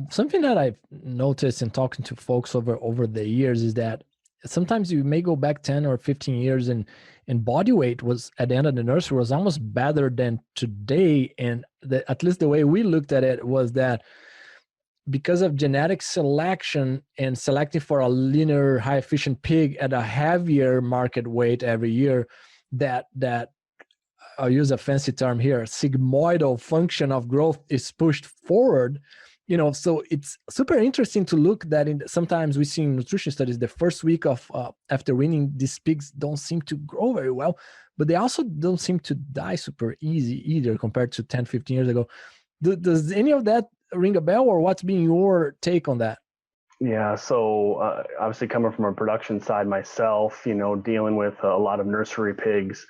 Something that I've noticed in talking to folks over the years is that sometimes you may go back 10 or 15 years and body weight was at the end of the nursery was almost better than today. And at least the way we looked at it was that because of genetic selection and selecting for a leaner, high efficient pig at a heavier market weight every year, that I'll use a fancy term here, sigmoidal function of growth is pushed forward. So it's super interesting to look that sometimes we see in nutrition studies, the first week of after weaning, these pigs don't seem to grow very well, but they also don't seem to die super easy either compared to 10, 15 years ago. Does any of that ring a bell, or what's been your take on that? Yeah, so obviously coming from a production side myself, dealing with a lot of nursery pigs,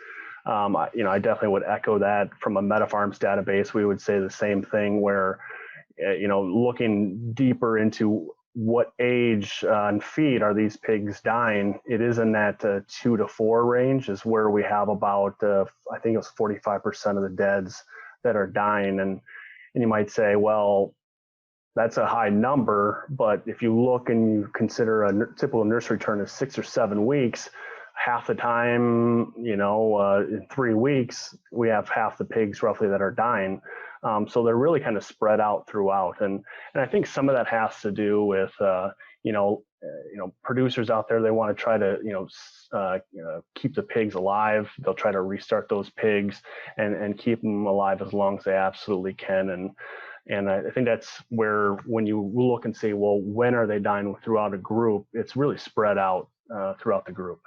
I definitely would echo that. From a MetaFarms database, we would say the same thing where, looking deeper into what age and feed are these pigs dying, it is in that 2 to 4 range is where we have about, I think it was 45% of the deads that are dying. And you might say, well, that's a high number, but if you look and you consider a typical nursery turn is 6 or 7 weeks, half the time, in 3 weeks, we have half the pigs roughly that are dying. So they're really kind of spread out throughout. And I think some of that has to do with, producers out there, they want to try to, keep the pigs alive. They'll try to restart those pigs and keep them alive as long as they absolutely can. And I think that's where, when you look and say, well, when are they dying throughout a group, it's really spread out throughout the group.